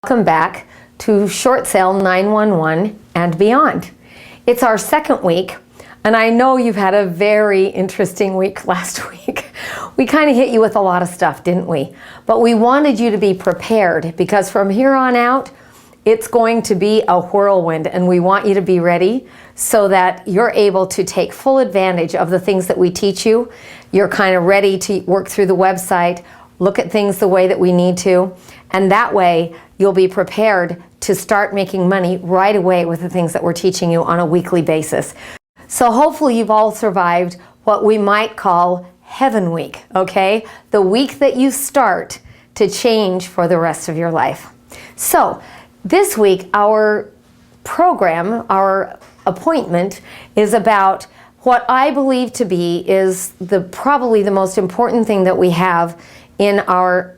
Welcome back to Short Sale 911 and beyond. It's our second week, and I know you've had a very interesting week last week. We kind of hit you with a lot of stuff, didn't we? But we wanted you to be prepared because from here on out, it's going to be a whirlwind, and we want you to be ready so that you're able to take full advantage of the things that we teach you. You're kind of ready to work through the website, look at things the way that we need to, and that way you'll be prepared to start making money right away with the things that we're teaching you on a weekly basis. So hopefully you've all survived what we might call Heaven Week, okay? The week that you start to change for the rest of your life. So this week, our program, our appointment is about what I believe to be is probably the most important thing that we have in our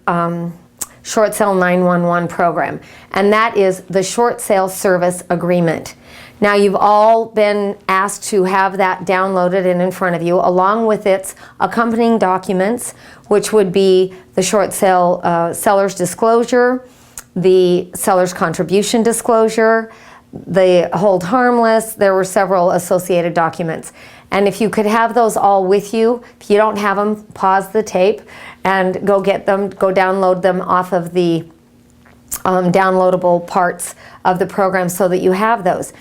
Short Sale 911 program, and that is the Short Sale Service Agreement. Now, you've all been asked to have that downloaded and in front of you, along with its accompanying documents, which would be the short sale seller's disclosure, the seller's contribution disclosure, the hold harmless. There were several associated documents. And if you could have those all with you, if you don't have them, pause the tape and go get them, go download them off of the downloadable parts of the program so that you have those.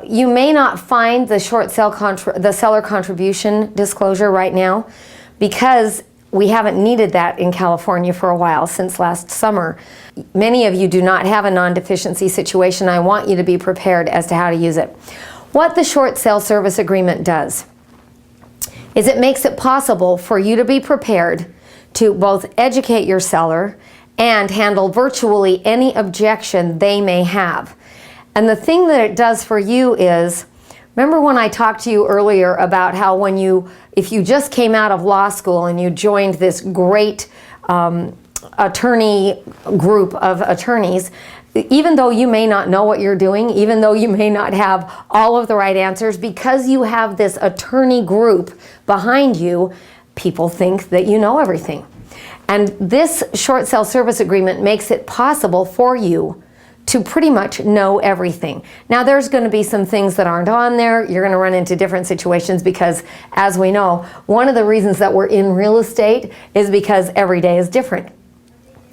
You may not find the short sale the seller contribution disclosure right now because we haven't needed that in California for a while, since last summer. Many of you do not have a non-deficiency situation. I want you to be prepared as to how to use it. What the Short Sale Service Agreement does is it makes it possible for you to be prepared to both educate your seller and handle virtually any objection they may have. And the thing that it does for you is, remember when I talked to you earlier about how if you just came out of law school and you joined this great attorney group of attorneys, even though you may not know what you're doing, even though you may not have all of the right answers, because you have this attorney group behind you, people think that you know everything. And this Short Sale Service Agreement makes it possible for you to pretty much know everything. Now, there's going to be some things that aren't on there. You're going to run into different situations because, as we know, one of the reasons that we're in real estate is because every day is different.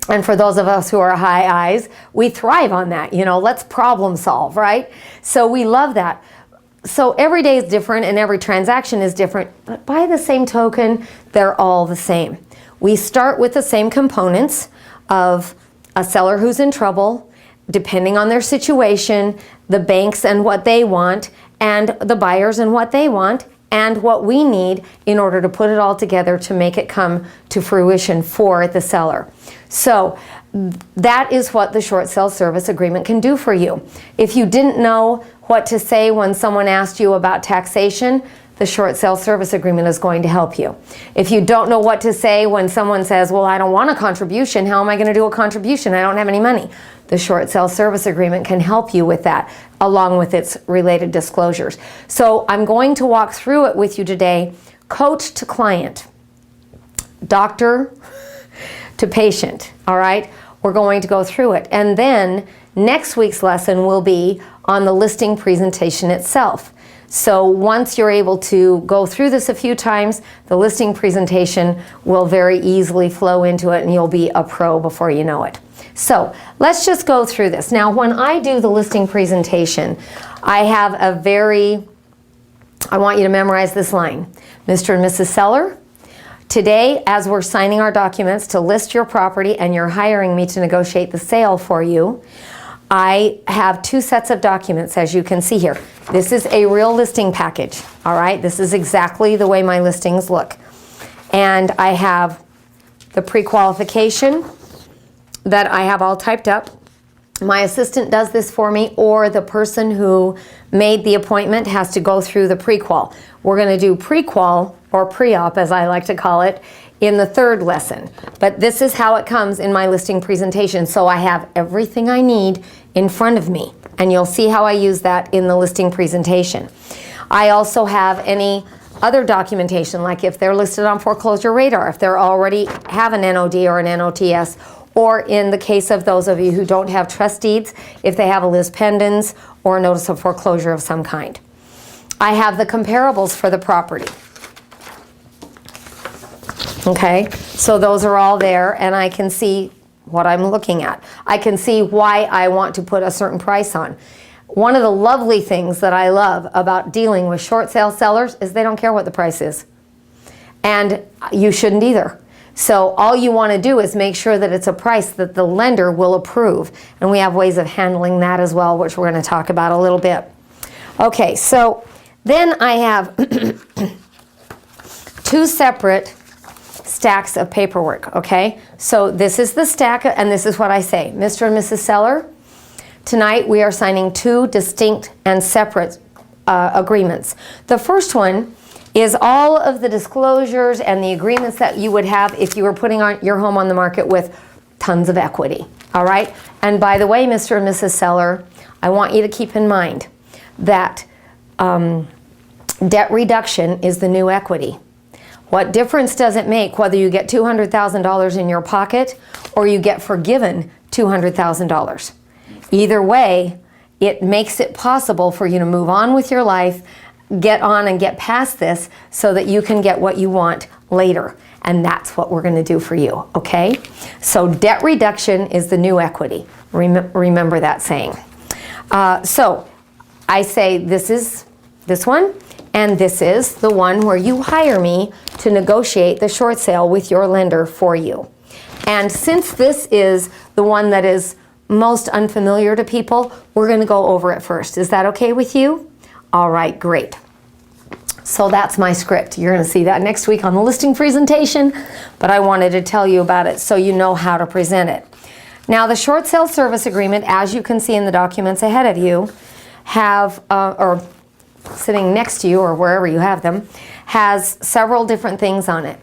And for those of us who are high eyes, we thrive on that. You know, let's problem solve, right? So we love that. So every day is different and every transaction is different, but by the same token, they're all the same. We start with the same components of a seller who's in trouble, depending on their situation, the banks and what they want, and the buyers and what they want, and what we need in order to put it all together to make it come to fruition for the seller. So that is what the Short Sale Service Agreement can do for you. If you didn't know what to say when someone asked you about taxation, the Short Sale Service Agreement is going to help you. If you don't know what to say when someone says, well, I don't want a contribution, how am I going to do a contribution? I don't have any money. The Short Sale Service Agreement can help you with that, along with its related disclosures. So I'm going to walk through it with you today, coach to client, doctor to patient, all right? We're going to go through it. And then next week's lesson will be on the listing presentation itself. So once you're able to go through this a few times, the listing presentation will very easily flow into it and you'll be a pro before you know it. So let's just go through this. Now, when I do the listing presentation, I have I want you to memorize this line. Mr. and Mrs. Seller, today, as we're signing our documents to list your property and you're hiring me to negotiate the sale for you, I have two sets of documents, as you can see here. This is a real listing package, all right? This is exactly the way my listings look. And I have the pre-qualification that I have all typed up. My assistant does this for me, or the person who made the appointment has to go through the pre-qual. We're going to do pre-qual, or pre-op as I like to call it, in the third lesson. But this is how it comes in my listing presentation. So I have everything I need in front of me, and you'll see how I use that in the listing presentation. I also have any other documentation, like if they're listed on foreclosure radar, if they already have an NOD or an NOTS, or in the case of those of you who don't have trust deeds, if they have a lis pendens or a notice of foreclosure of some kind. I have the comparables for the property. Okay, so those are all there, and I can see what I'm looking at. I can see why I want to put a certain price on. One of the lovely things that I love about dealing with short sale sellers is they don't care what the price is. And you shouldn't either. So all you want to do is make sure that it's a price that the lender will approve. And we have ways of handling that as well, which we're going to talk about a little bit. Okay, so then I have two separate stacks of paperwork, okay? So this is the stack, and this is what I say. Mr. and Mrs. Seller, tonight we are signing two distinct and separate agreements. The first one is all of the disclosures and the agreements that you would have if you were putting your home on the market with tons of equity, all right? And by the way, Mr. and Mrs. Seller, I want you to keep in mind that debt reduction is the new equity. What difference does it make whether you get $200,000 in your pocket or you get forgiven $200,000? Either way, it makes it possible for you to move on with your life, get on and get past this so that you can get what you want later. And that's what we're going to do for you, okay? So debt reduction is the new equity. Remember that saying. So I say this is this one, and this is the one where you hire me to negotiate the short sale with your lender for you. And since this is the one that is most unfamiliar to people, we're going to go over it first. Is that okay with you? All right, great. So that's my script. You're going to see that next week on the listing presentation, but I wanted to tell you about it so you know how to present it. Now, the short sale service agreement, as you can see in the documents ahead of you, have, or sitting next to you or wherever you have them, has several different things on it.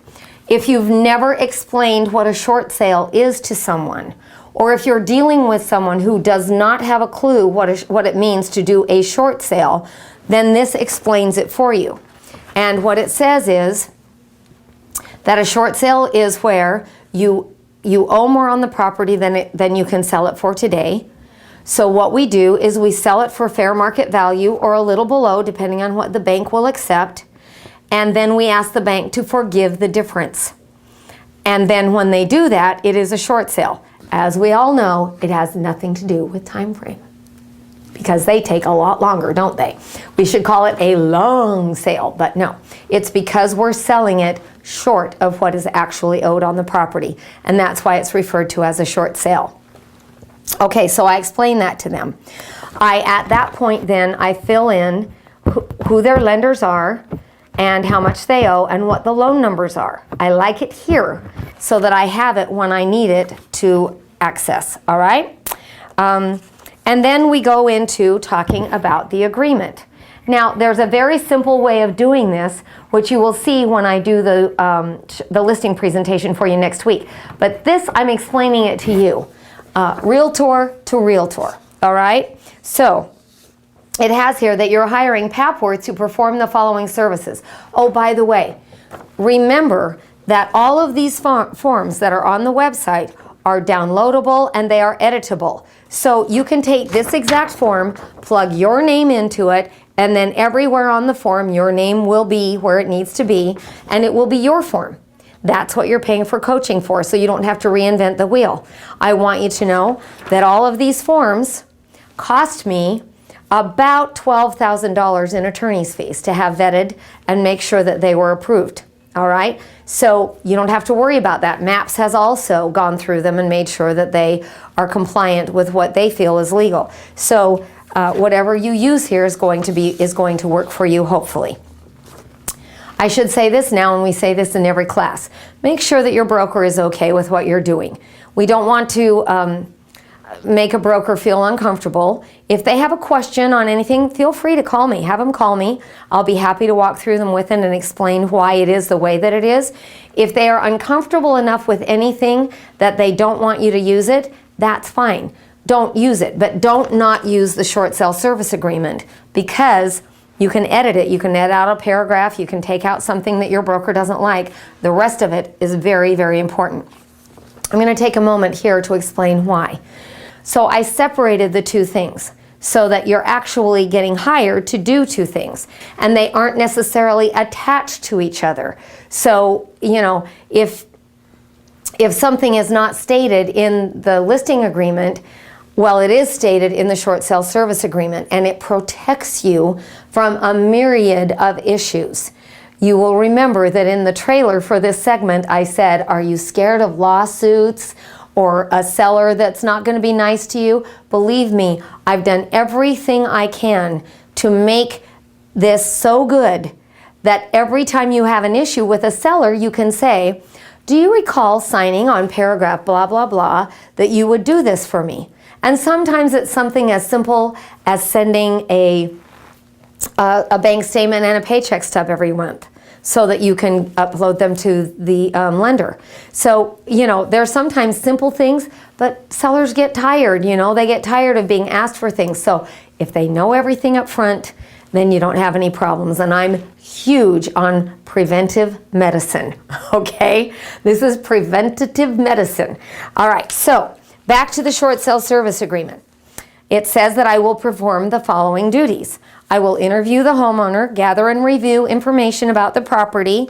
If you've never explained what a short sale is to someone, or if you're dealing with someone who does not have a clue what it means to do a short sale, then this explains it for you. And what it says is that a short sale is where you owe more on the property than you can sell it for today. So what we do is we sell it for fair market value or a little below, depending on what the bank will accept. And then we ask the bank to forgive the difference. And then when they do that, it is a short sale. As we all know, it has nothing to do with time frame, because they take a lot longer, don't they? We should call it a long sale, but no. It's because we're selling it short of what is actually owed on the property. And that's why it's referred to as a short sale. Okay, so I explain that to them. At that point then, I fill in who their lenders are and how much they owe and what the loan numbers are. I like it here so that I have it when I need it to access, all right? And then we go into talking about the agreement. Now, there's a very simple way of doing this, which you will see when I do the listing presentation for you next week. But this, I'm explaining it to you. Realtor to realtor, all right? So it has here that you're hiring Papworth to perform the following services. Oh, by the way, remember that all of these forms that are on the website are downloadable and they are editable. So you can take this exact form, plug your name into it, and then everywhere on the form your name will be where it needs to be, and it will be your form. That's what you're paying for coaching for, so you don't have to reinvent the wheel. I want you to know that all of these forms cost me about $12,000 in attorney's fees to have vetted and make sure that they were approved. All right, so you don't have to worry about that. MAPS has also gone through them and made sure that they are compliant with what they feel is legal. So whatever you use here is going to work for you, hopefully. I should say this now, and we say this in every class. Make sure that your broker is okay with what you're doing. We don't want to make a broker feel uncomfortable. If they have a question on anything, feel free to call me. Have them call me. I'll be happy to walk through them with them and explain why it is the way that it is. If they are uncomfortable enough with anything that they don't want you to use it, that's fine. Don't use it, but don't not use the short sale service agreement, because you can edit it. You can edit out a paragraph. You can take out something that your broker doesn't like. The rest of it is very, very important. I'm going to take a moment here to explain why. So I separated the two things so that you're actually getting hired to do two things, and they aren't necessarily attached to each other. So, you know, if something is not stated in the listing agreement, well, it is stated in the short sale service agreement, and it protects you from a myriad of issues. You will remember that in the trailer for this segment, I said, are you scared of lawsuits or a seller that's not going to be nice to you? Believe me, I've done everything I can to make this so good that every time you have an issue with a seller, you can say, do you recall signing on paragraph blah, blah, blah, that you would do this for me? And sometimes it's something as simple as sending a bank statement and a paycheck stub every month so that you can upload them to the lender. So, you know, there are sometimes simple things, but sellers get tired, you know, they get tired of being asked for things. So if they know everything up front, then you don't have any problems. And I'm huge on preventive medicine, okay? This is preventative medicine. All right, so back to the short sale service agreement. It says that I will perform the following duties. I will interview the homeowner, gather and review information about the property,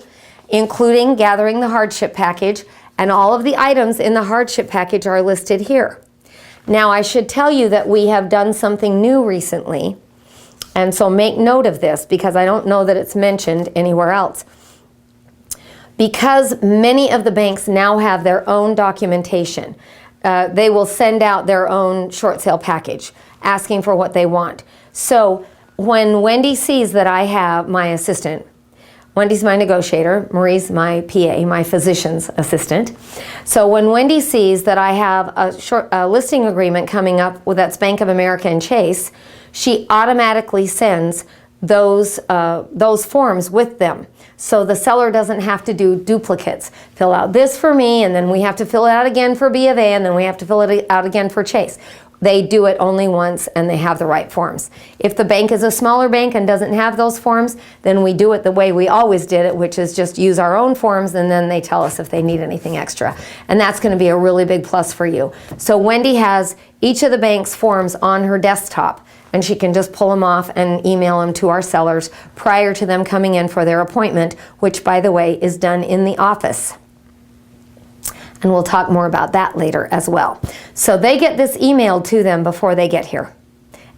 including gathering the hardship package, and all of the items in the hardship package are listed here. Now, I should tell you that we have done something new recently, and so make note of this because I don't know that it's mentioned anywhere else. Because many of the banks now have their own documentation, they will send out their own short sale package asking for what they want. So when Wendy sees that I have my assistant, Wendy's my negotiator, Marie's my PA, my physician's assistant. So when Wendy sees that I have a listing agreement coming up with that's Bank of America and Chase, she automatically sends those forms with them. So the seller doesn't have to do duplicates. Fill out this for me, and then we have to fill it out again for B of A, and then we have to fill it out again for Chase. They do it only once, and they have the right forms. If the bank is a smaller bank and doesn't have those forms, then we do it the way we always did it, which is just use our own forms, and then they tell us if they need anything extra. And that's going to be a really big plus for you. So Wendy has each of the bank's forms on her desktop, and she can just pull them off and email them to our sellers prior to them coming in for their appointment, which, by the way, is done in the office. And we'll talk more about that later as well. So they get this emailed to them before they get here.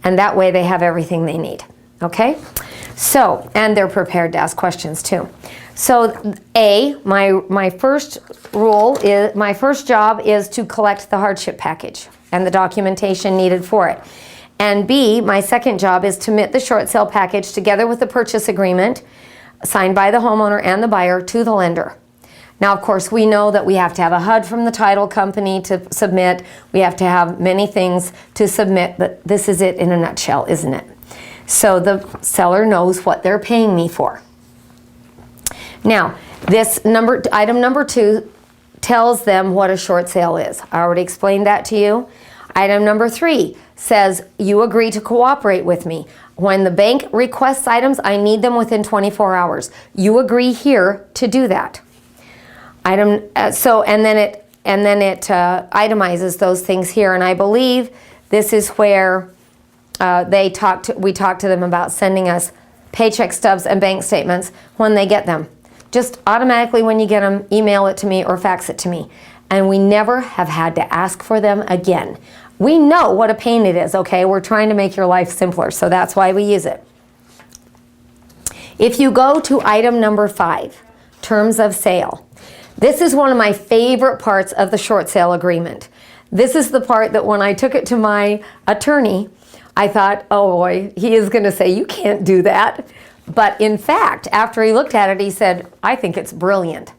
And that way they have everything they need, okay? So, and they're prepared to ask questions too. So A, my first rule is, my first job is to collect the hardship package and the documentation needed for it. And B, my second job is to submit the short sale package together with the purchase agreement signed by the homeowner and the buyer to the lender. Now, of course, we know that we have to have a HUD from the title company to submit. We have to have many things to submit, but this is it in a nutshell, isn't it? So the seller knows what they're paying me for. Now, this item number 2 tells them what a short sale is. I already explained that to you. Item number 3 says you agree to cooperate with me. When the bank requests items, I need them within 24 hours. You agree here to do that. And then it itemizes those things here, and I believe this is where we talked to them about sending us paycheck stubs and bank statements when they get them. Just automatically when you get them, email it to me or fax it to me, and we never have had to ask for them again. We know what a pain it is, okay? We're trying to make your life simpler, so that's why we use it. If you go to item number 5, terms of sale, this is one of my favorite parts of the short sale agreement. This is the part that when I took it to my attorney, I thought, oh boy, he is going to say, you can't do that. But in fact, after he looked at it, he said, I think it's brilliant.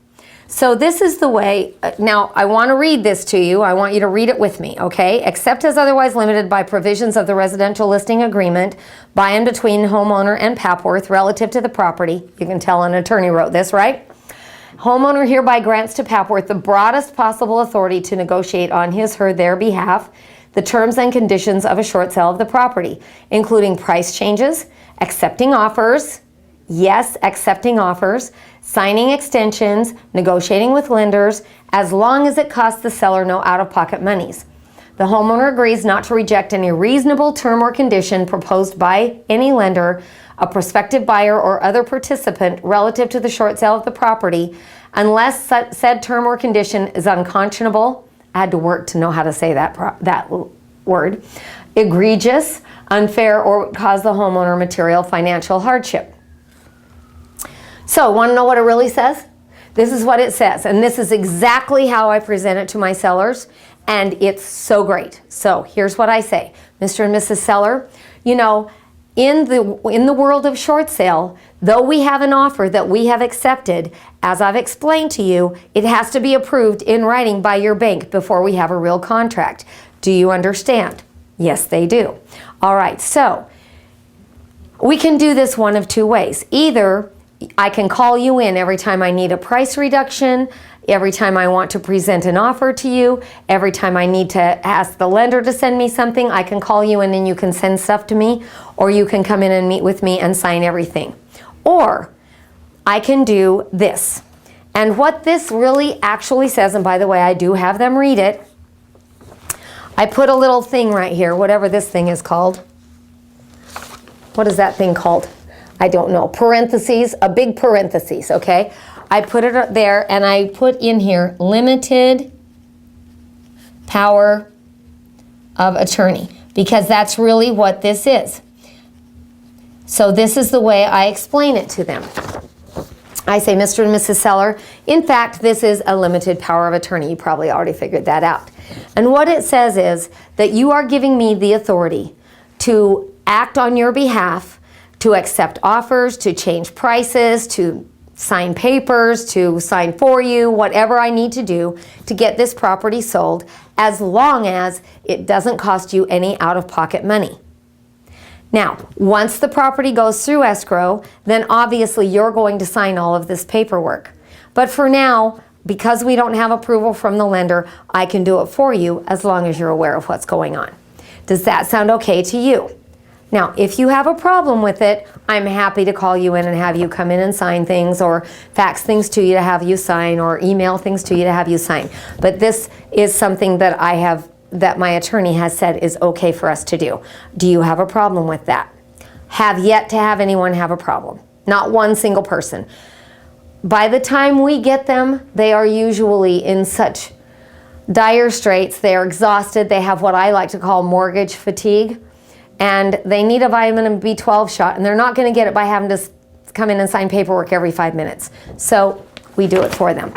So this is the way, now I want to read this to you. I want you to read it with me, okay? Except as otherwise limited by provisions of the residential listing agreement by and between homeowner and Papworth relative to the property. You can tell an attorney wrote this, right? Homeowner hereby grants to Papworth the broadest possible authority to negotiate on his/her/their behalf the terms and conditions of a short sale of the property, including price changes, accepting offers, Yes, accepting offers, signing extensions, negotiating with lenders, as long as it costs the seller no out-of-pocket monies. The homeowner agrees not to reject any reasonable term or condition proposed by any lender, a prospective buyer, or other participant relative to the short sale of the property, unless said term or condition is unconscionable. I had to work to know how to say that word. Egregious, unfair, or would cause the homeowner material financial hardship. So, want to know what it really says? This is what it says, and this is exactly how I present it to my sellers, and it's so great. So, here's what I say. Mr. and Mrs. Seller, you know, in the world of short sale, though we have an offer that we have accepted, as I've explained to you, it has to be approved in writing by your bank before we have a real contract. Do you understand? Yes, they do. All right, so we can do this one of two ways. Either I can call you in every time I need a price reduction, every time I want to present an offer to you, every time I need to ask the lender to send me something, I can call you in and you can send stuff to me, or you can come in and meet with me and sign everything. Or I can do this. And what this really actually says, and by the way, I do have them read it, I put a little thing right here, whatever this thing is called. What is that thing called? I don't know. Parentheses, a big parentheses, okay? I put it there and I put in here limited power of attorney, because that's really what this is. So this is the way I explain it to them. I say, Mr. and Mrs. Seller, in fact, this is a limited power of attorney. You probably already figured that out. And what it says is that you are giving me the authority to act on your behalf, to accept offers, to change prices, to sign papers, to sign for you, whatever I need to do to get this property sold, as long as it doesn't cost you any out-of-pocket money. Now, once the property goes through escrow, then obviously you're going to sign all of this paperwork. But for now, because we don't have approval from the lender, I can do it for you as long as you're aware of what's going on. Does that sound okay to you? Now, if you have a problem with it, I'm happy to call you in and have you come in and sign things, or fax things to you to have you sign, or email things to you to have you sign. But this is something that that my attorney has said is okay for us to do. Do you have a problem with that? Have yet to have anyone have a problem. Not one single person. By the time we get them, they are usually in such dire straits. They are exhausted. They have what I like to call mortgage fatigue. And they need a vitamin B12 shot, and they're not going to get it by having to come in and sign paperwork every 5 minutes. So we do it for them.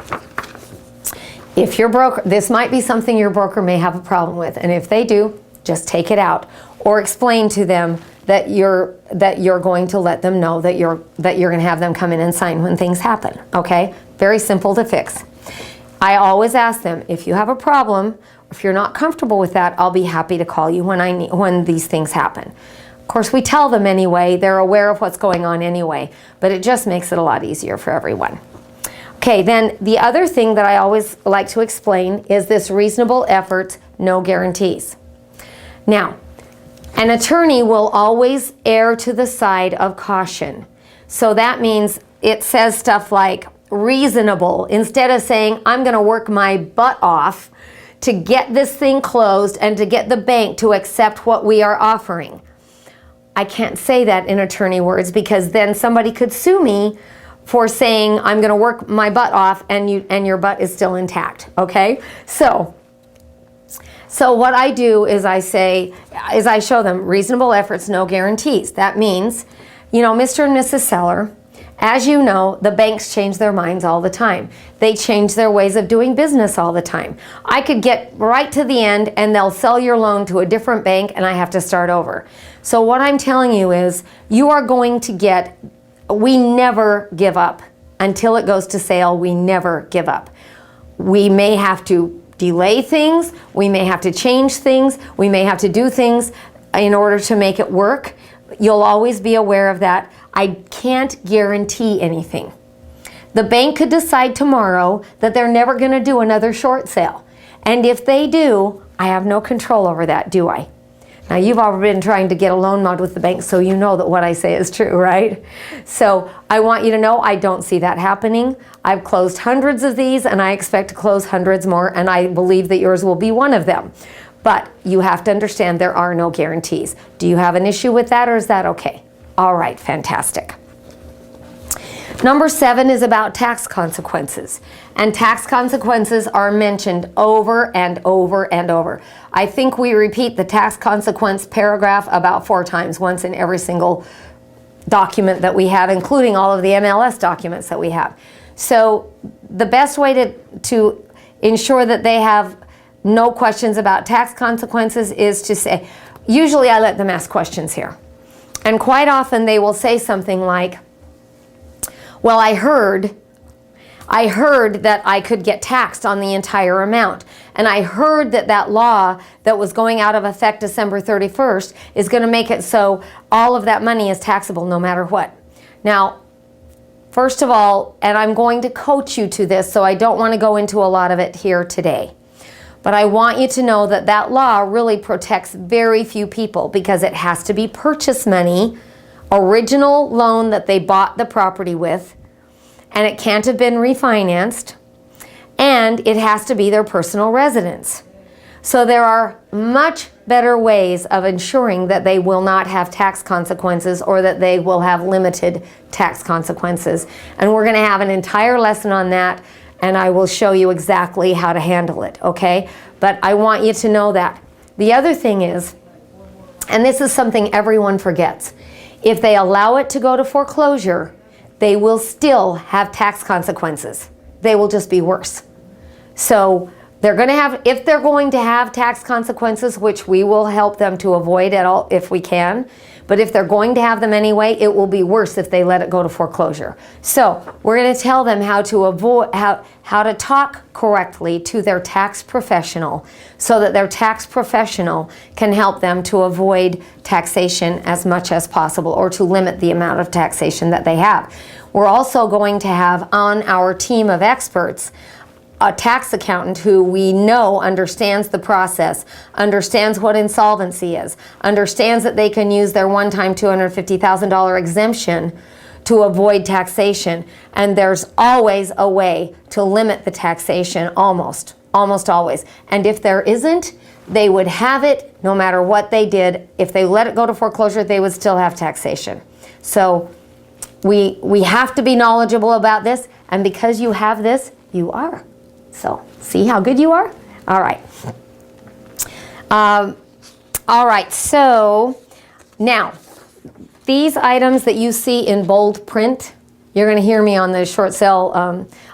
If your broker, this might be something your broker may have a problem with, and if they do, just take it out, or explain to them that you're going to let them know that you're going to have them come in and sign when things happen. Okay? Very simple to fix. I always ask them, if you have a problem, if you're not comfortable with that, I'll be happy to call you when these things happen. Of course, we tell them anyway. They're aware of what's going on anyway, but it just makes it a lot easier for everyone. Okay, then the other thing that I always like to explain is this reasonable effort, no guarantees. Now, an attorney will always err to the side of caution. So that means it says stuff like reasonable, instead of saying, I'm going to work my butt off to get this thing closed and to get the bank to accept what we are offering. I can't say that in attorney words, because then somebody could sue me for saying I'm going to work my butt off and your butt is still intact, okay? So what I do is I show them reasonable efforts, no guarantees. That means, you know, Mr. and Mrs. Seller, as you know, the banks change their minds all the time. They change their ways of doing business all the time. I could get right to the end and they'll sell your loan to a different bank and I have to start over. So what I'm telling you is you are going to get, we never give up. Until it goes to sale, we never give up. We may have to delay things, we may have to change things, we may have to do things in order to make it work. You'll always be aware of that. I can't guarantee anything. The bank could decide tomorrow that they're never going to do another short sale. And if they do, I have no control over that, do I? Now, you've already been trying to get a loan mod with the bank, so you know that what I say is true, right? So I want you to know I don't see that happening. I've closed hundreds of these, and I expect to close hundreds more, and I believe that yours will be one of them. But you have to understand there are no guarantees. Do you have an issue with that, or is that okay? All right, fantastic. Number 7 is about tax consequences. And tax consequences are mentioned over and over and over. I think we repeat the tax consequence paragraph about 4 times, once in every single document that we have, including all of the MLS documents that we have. So the best way to ensure that they have no questions about tax consequences is to say, usually I let them ask questions here. And quite often they will say something like, well, I heard that I could get taxed on the entire amount. And I heard that that law that was going out of effect December 31st is going to make it so all of that money is taxable no matter what. Now, first of all, and I'm going to coach you to this, so I don't want to go into a lot of it here today. But I want you to know that that law really protects very few people because it has to be purchase money, original loan that they bought the property with, and it can't have been refinanced, and it has to be their personal residence. So there are much better ways of ensuring that they will not have tax consequences or that they will have limited tax consequences. And we're going to have an entire lesson on that, and I will show you exactly how to handle it, okay? But I want you to know that. The other thing is, and this is something everyone forgets, if they allow it to go to foreclosure, they will still have tax consequences. They will just be worse. So they're going to have, if they're going to have tax consequences, which we will help them to avoid at all if we can, but if they're going to have them anyway, it will be worse if they let it go to foreclosure. So we're going to tell them how to avoid, how to talk correctly to their tax professional so that their tax professional can help them to avoid taxation as much as possible or to limit the amount of taxation that they have. We're also going to have on our team of experts a tax accountant who we know understands the process, understands what insolvency is, understands that they can use their one-time $250,000 exemption to avoid taxation. And there's always a way to limit the taxation, almost always. And if there isn't, they would have it no matter what they did. If they let it go to foreclosure, they would still have taxation. So we have to be knowledgeable about this, and because you have this, you are. So, see how good you are? All right. All right, so now, these items that you see in bold print, you're going to hear me on the short sale,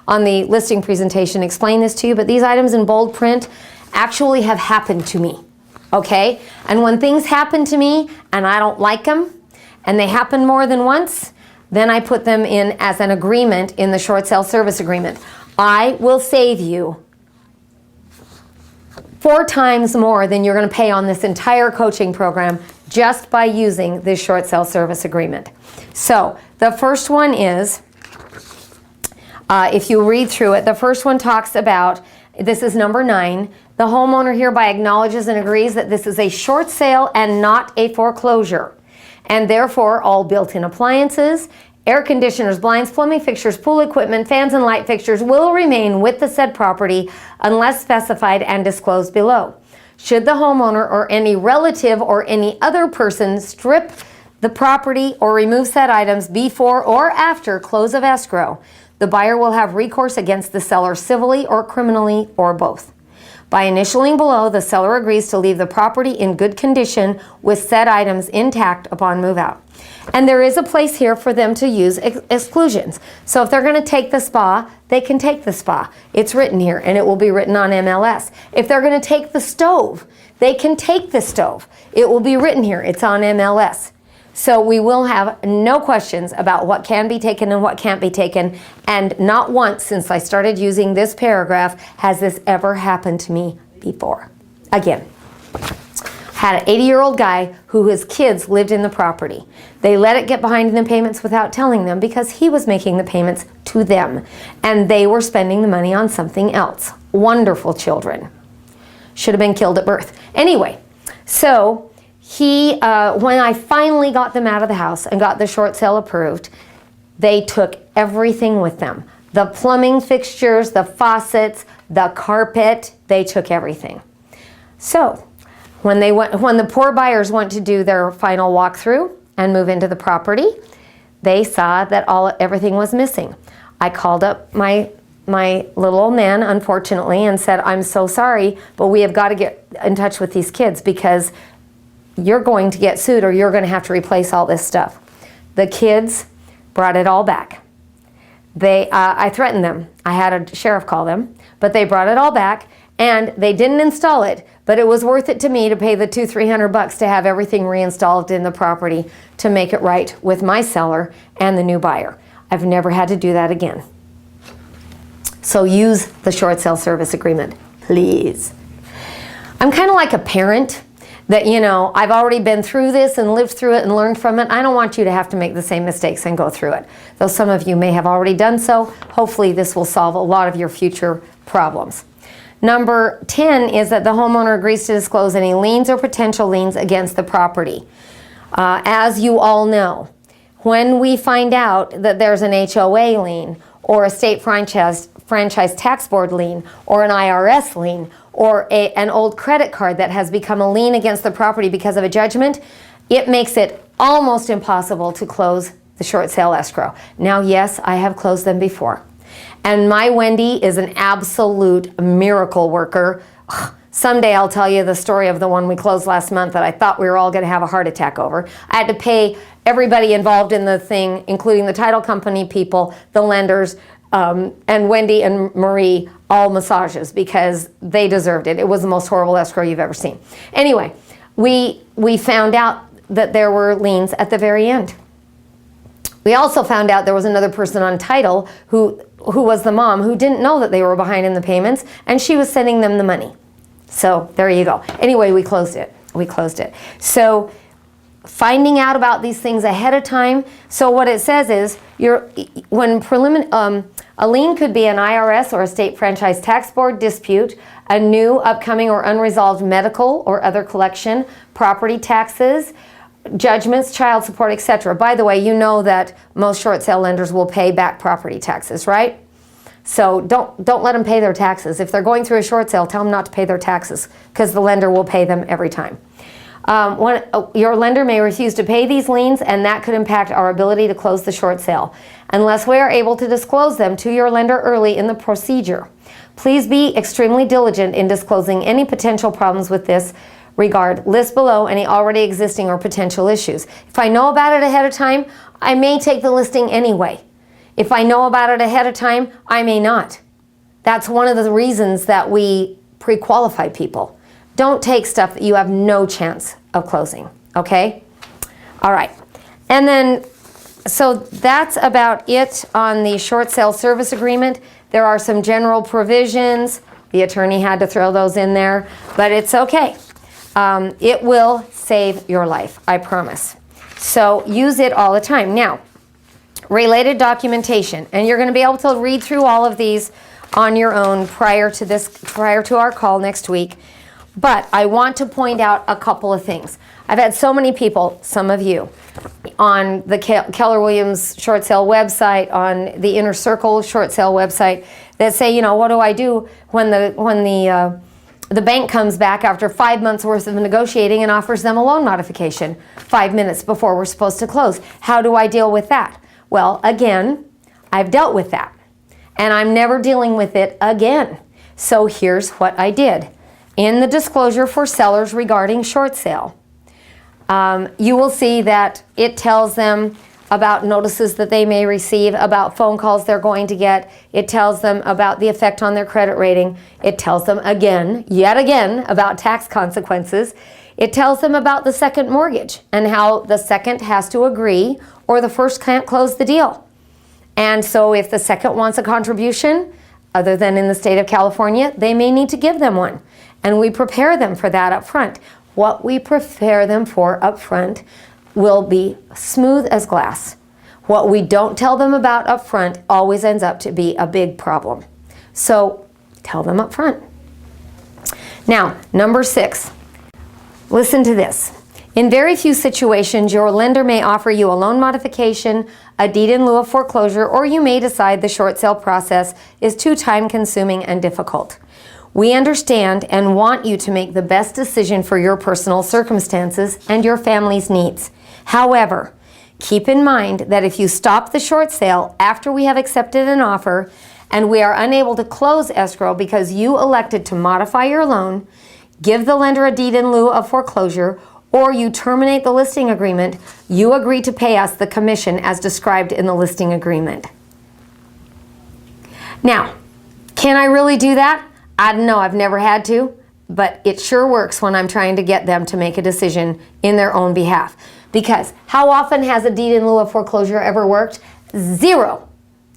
on the listing presentation explain this to you, but these items in bold print actually have happened to me, okay? And when things happen to me and I don't like them, and they happen more than once, then I put them in as an agreement in the short sale service agreement. I will save you 4 times more than you're going to pay on this entire coaching program just by using this short sale service agreement. So the first one is, if you read through it, the first one talks about, this is number 9, the homeowner hereby acknowledges and agrees that this is a short sale and not a foreclosure, and therefore all built-in appliances, air conditioners, blinds, plumbing fixtures, pool equipment, fans, and light fixtures will remain with the said property unless specified and disclosed below. Should the homeowner or any relative or any other person strip the property or remove said items before or after close of escrow, the buyer will have recourse against the seller civilly or criminally or both. By initialing below, the seller agrees to leave the property in good condition with said items intact upon move out. And there is a place here for them to use exclusions. So if they're going to take the spa, they can take the spa. It's written here, and it will be written on MLS. If they're going to take the stove, they can take the stove. It will be written here. It's on MLS. So we will have no questions about what can be taken and what can't be taken. And not once since I started using this paragraph has this ever happened to me before. Again, had an 80-year-old guy who his kids lived in the property. They let it get behind in the payments without telling them because he was making the payments to them. And they were spending the money on something else. Wonderful children. Should have been killed at birth. Anyway, so When I finally got them out of the house and got the short sale approved, they took everything with them. The plumbing fixtures, the faucets, the carpet, they took everything. So when the poor buyers went to do their final walkthrough and move into the property, they saw that everything was missing. I called up my little old man, unfortunately, and said, I'm so sorry, but we have got to get in touch with these kids because you're going to get sued or you're going to have to replace all this stuff. The kids brought it all back. I threatened them. I had a sheriff call them, but they brought it all back and they didn't install it, but it was worth it to me to pay the $200-300 to have everything reinstalled in the property to make it right with my seller and the new buyer. I've never had to do that again. So use the short sale service agreement, please. I'm kind of like a parent that, I've already been through this and lived through it and learned from it. I don't want you to have to make the same mistakes and go through it. Though some of you may have already done so, hopefully this will solve a lot of your future problems. Number 10 is that the homeowner agrees to disclose any liens or potential liens against the property. As you all know, when we find out that there's an HOA lien or a state franchise tax board lien or an IRS lien or an old credit card that has become a lien against the property because of a judgment, it makes it almost impossible to close the short sale escrow. Now, yes, I have closed them before. And my Wendy is an absolute miracle worker. Someday I'll tell you the story of the one we closed last month that I thought we were all going to have a heart attack over. I had to pay everybody involved in the thing, including the title company people, the lenders, and Wendy and Marie, all massages because they deserved it. It was the most horrible escrow you've ever seen. Anyway, we found out that there were liens at the very end. We also found out there was another person on title who was the mom who didn't know that they were behind in the payments, and she was sending them the money. So there you go. Anyway, we closed it. So finding out about these things ahead of time. So what it says is a lien could be an IRS or a state franchise tax board dispute, a new, upcoming, or unresolved medical or other collection, property taxes, judgments, child support, etc. By the way, you know that most short sale lenders will pay back property taxes, right? So don't let them pay their taxes. If they're going through a short sale, tell them not to pay their taxes because the lender will pay them every time. Your lender may refuse to pay these liens, and that could impact our ability to close the short sale unless we are able to disclose them to your lender early in the procedure. Please be extremely diligent in disclosing any potential problems with this regard. List below any already existing or potential issues. If I know about it ahead of time, I may take the listing anyway. If I know about it ahead of time, I may not. That's one of the reasons that we pre-qualify people. Don't take stuff that you have no chance of closing, okay? All right. And then, so that's about it on the short sale service agreement. There are some general provisions. The attorney had to throw those in there, but it's okay. It will save your life, I promise. So use it all the time. Now, related documentation, and you're going to be able to read through all of these on your own prior to our call next week. But I want to point out a couple of things. I've had so many people, some of you, on the Keller Williams short sale website, on the Inner Circle short sale website, that say, what do I do when the bank comes back after 5 months worth of negotiating and offers them a loan modification 5 minutes before we're supposed to close? How do I deal with that? Well, again, I've dealt with that, and I'm never dealing with it again. So here's what I did. In the disclosure for sellers regarding short sale, you will see that it tells them about notices that they may receive, about phone calls they're going to get. It tells them about the effect on their credit rating. It tells them yet again, about tax consequences. It tells them about the second mortgage and how the second has to agree or the first can't close the deal. And so if the second wants a contribution, other than in the state of California, they may need to give them one. And we prepare them for that up front. What we prepare them for up front will be smooth as glass. What we don't tell them about up front always ends up to be a big problem. So tell them up front. Now, number 6, listen to this. In very few situations, your lender may offer you a loan modification, a deed in lieu of foreclosure, or you may decide the short sale process is too time-consuming and difficult. We understand and want you to make the best decision for your personal circumstances and your family's needs. However, keep in mind that if you stop the short sale after we have accepted an offer and we are unable to close escrow because you elected to modify your loan, give the lender a deed in lieu of foreclosure, or you terminate the listing agreement, you agree to pay us the commission as described in the listing agreement. Now, can I really do that? I don't know, I've never had to, but it sure works when I'm trying to get them to make a decision in their own behalf. Because how often has a deed in lieu of foreclosure ever worked? Zero.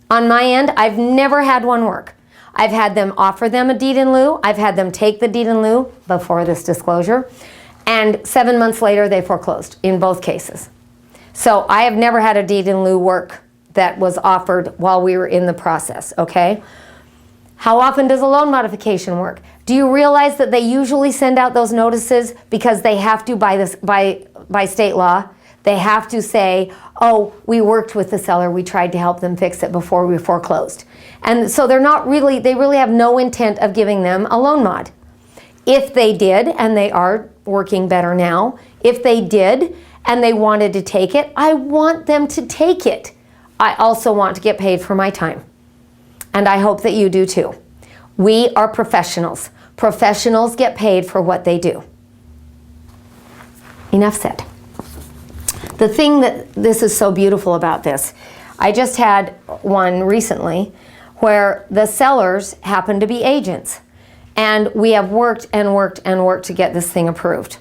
On my end, I've never had one work. I've had them offer them a deed in lieu. I've had them take the deed in lieu before this disclosure. And 7 months later, they foreclosed in both cases. So I have never had a deed in lieu work that was offered while we were in the process, okay? How often does a loan modification work? Do you realize that they usually send out those notices because they have to by state law? They have to say, oh, we worked with the seller, we tried to help them fix it before we foreclosed. And so they really have no intent of giving them a loan mod. If they did, and they are working better now, if they did and they wanted to take it, I want them to take it. I also want to get paid for my time. And I hope that you do too. We are professionals. Professionals get paid for what they do. Enough said. The thing that this is so beautiful about this, I just had one recently where the sellers happen to be agents. And we have worked and worked and worked to get this thing approved.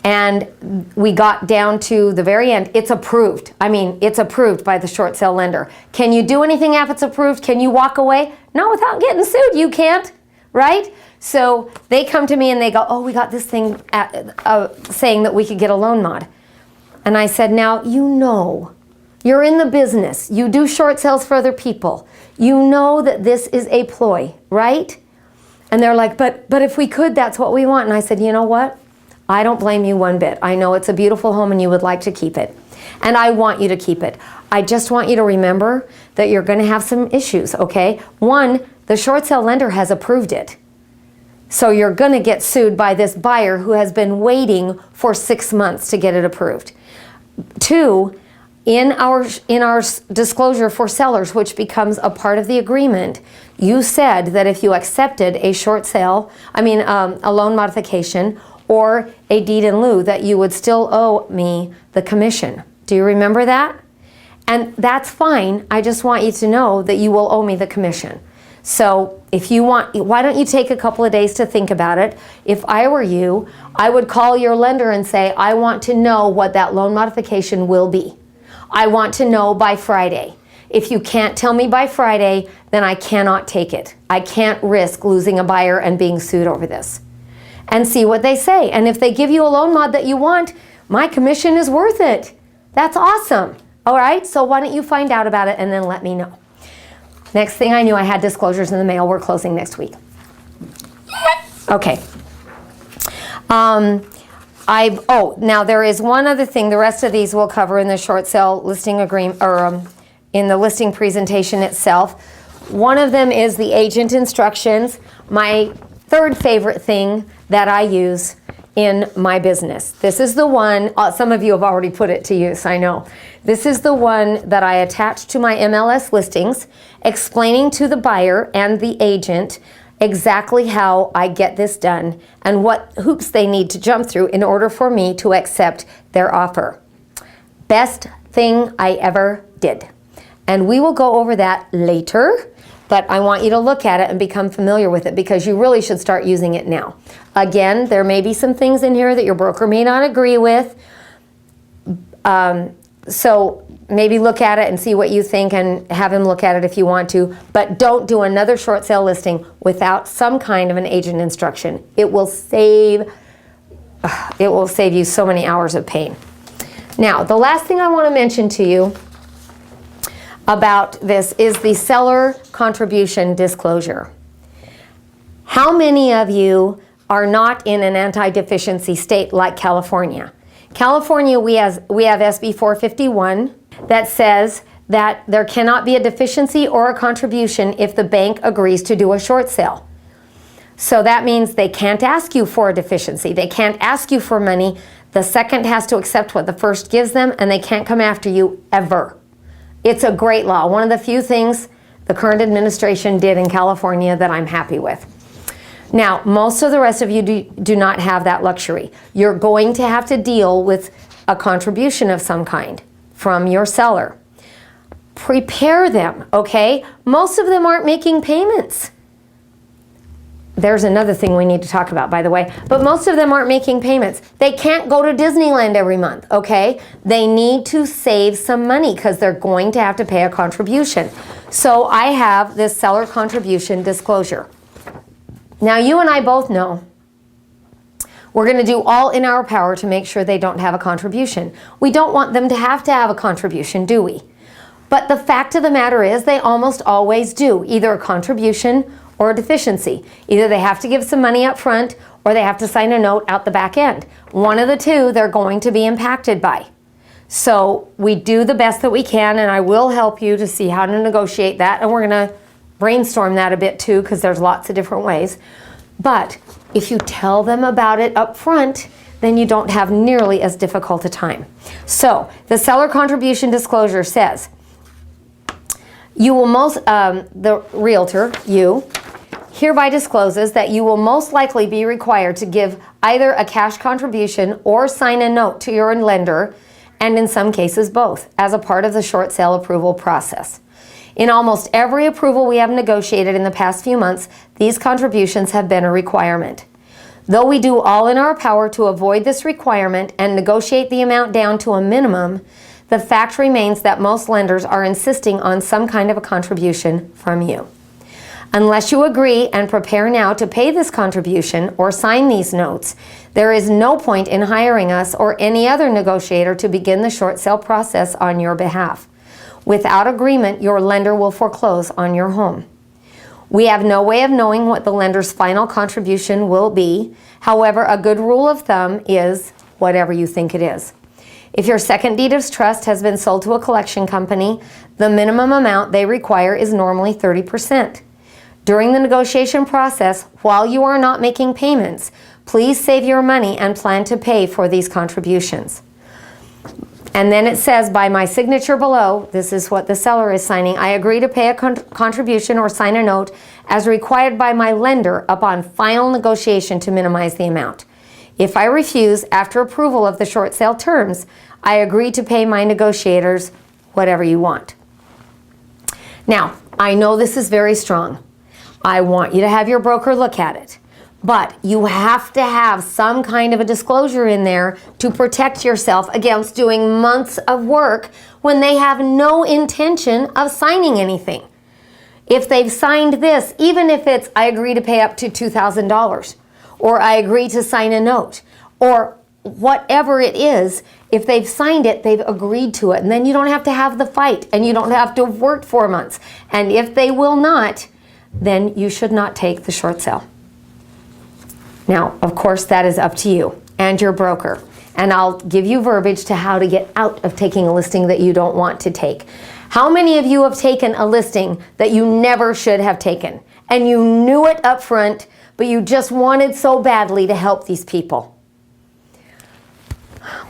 And we got down to the very end. It's approved. I mean, it's approved by the short sale lender. Can you do anything if it's approved? Can you walk away? Not without getting sued. You can't, right? So they come to me and they go, oh, we got this thing saying that we could get a loan mod. And I said, now, you know, you're in the business. You do short sales for other people. You know that this is a ploy, right? And they're like, but if we could, that's what we want. And I said, you know what? I don't blame you one bit. I know it's a beautiful home and you would like to keep it. And I want you to keep it. I just want you to remember that you're going to have some issues, okay? One, the short sale lender has approved it. So you're going to get sued by this buyer who has been waiting for 6 months to get it approved. Two, in our disclosure for sellers, which becomes a part of the agreement, you said that if you accepted a short sale, a loan modification or a deed in lieu, that you would still owe me the commission. Do you remember that? And that's fine. I just want you to know that you will owe me the commission. So if you want, why don't you take a couple of days to think about it? If I were you, I would call your lender and say, I want to know what that loan modification will be. I want to know by Friday. If you can't tell me by Friday, then I cannot take it. I can't risk losing a buyer and being sued over this. And see what they say. And if they give you a loan mod that you want, my commission is worth it. That's awesome. All right, so why don't you find out about it and then let me know. Next thing I knew, I had disclosures in the mail. We're closing next week. Okay. Now there is one other thing. The rest of these we'll cover in the short sale listing agreement, or in the listing presentation itself. One of them is the agent instructions. My third favorite thing that I use in my business. This is the one, some of you have already put it to use, I know. This is the one that I attach to my MLS listings, explaining to the buyer and the agent exactly how I get this done and what hoops they need to jump through in order for me to accept their offer. Best thing I ever did. And we will go over that later, but I want you to look at it and become familiar with it because you really should start using it now. Again, there may be some things in here that your broker may not agree with. So maybe look at it and see what you think and have him look at it if you want to, but don't do another short sale listing without some kind of an agent instruction. It will save you so many hours of pain. Now, the last thing I want to mention to you about this is the seller contribution disclosure. How many of you are not in an anti-deficiency state like California? California, we have SB 451 that says that there cannot be a deficiency or a contribution if the bank agrees to do a short sale. So that means they can't ask you for a deficiency. They can't ask you for money. The second has to accept what the first gives them, and they can't come after you ever. It's a great law. One of the few things the current administration did in California that I'm happy with. Now, most of the rest of you do not have that luxury. You're going to have to deal with a contribution of some kind from your seller. Prepare them, okay? Most of them aren't making payments. There's another thing we need to talk about, by the way, but most of them aren't making payments. They can't go to Disneyland every month, okay? They need to save some money because they're going to have to pay a contribution. So I have this seller contribution disclosure. Now, you and I both know we're going to do all in our power to make sure they don't have a contribution. We don't want them to have a contribution, do we? But the fact of the matter is they almost always do, either a contribution or a deficiency. Either they have to give some money up front or they have to sign a note out the back end. One of the two they're going to be impacted by. So we do the best that we can, and I will help you to see how to negotiate that, and we're going to brainstorm that a bit too, because there's lots of different ways. But if you tell them about it up front, then you don't have nearly as difficult a time. So the seller contribution disclosure says, you will the realtor, you, hereby discloses that you will most likely be required to give either a cash contribution or sign a note to your lender, and in some cases both, as a part of the short sale approval process. In almost every approval we have negotiated in the past few months, these contributions have been a requirement. Though we do all in our power to avoid this requirement and negotiate the amount down to a minimum, the fact remains that most lenders are insisting on some kind of a contribution from you. Unless you agree and prepare now to pay this contribution or sign these notes, there is no point in hiring us or any other negotiator to begin the short sale process on your behalf. Without agreement, your lender will foreclose on your home. We have no way of knowing what the lender's final contribution will be. However, a good rule of thumb is whatever you think it is. If your second deed of trust has been sold to a collection company, the minimum amount they require is normally 30%. During the negotiation process, while you are not making payments, please save your money and plan to pay for these contributions. And then it says, by my signature below, this is what the seller is signing, I agree to pay a contribution or sign a note as required by my lender upon final negotiation to minimize the amount. If I refuse after approval of the short sale terms, I agree to pay my negotiators whatever you want. Now, I know this is very strong. I want you to have your broker look at it. But you have to have some kind of a disclosure in there to protect yourself against doing months of work when they have no intention of signing anything. If they've signed this, even if it's, I agree to pay up to $2,000, or I agree to sign a note, or whatever it is, if they've signed it, they've agreed to it. And then you don't have to have the fight, and you don't have to have worked 4 months. And if they will not, then you should not take the short sale. Now, of course, that is up to you and your broker. And I'll give you verbiage to how to get out of taking a listing that you don't want to take. How many of you have taken a listing that you never should have taken? And you knew it up front, but you just wanted so badly to help these people?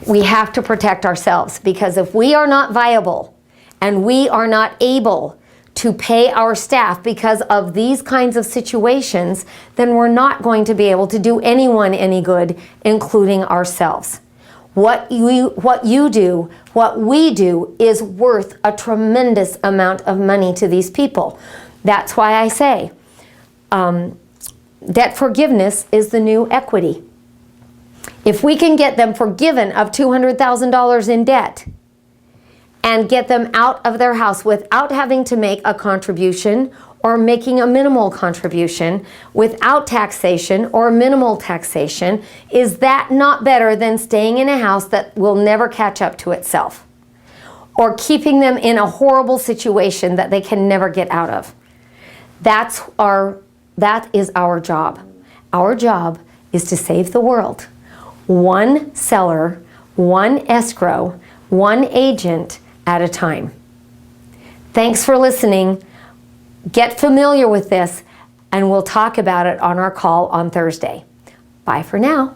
We have to protect ourselves, because if we are not viable and we are not able to pay our staff because of these kinds of situations, then we're not going to be able to do anyone any good, including ourselves. What we do is worth a tremendous amount of money to these people. That's why I say debt forgiveness is the new equity. If we can get them forgiven of $200,000 in debt, and get them out of their house without having to make a contribution or making a minimal contribution, without taxation or minimal taxation, is that not better than staying in a house that will never catch up to itself? Or keeping them in a horrible situation that they can never get out of? That is our job. Our job is to save the world. One seller, one escrow, one agent at a time. Thanks for listening. Get familiar with this, and we'll talk about it on our call on Thursday. Bye for now.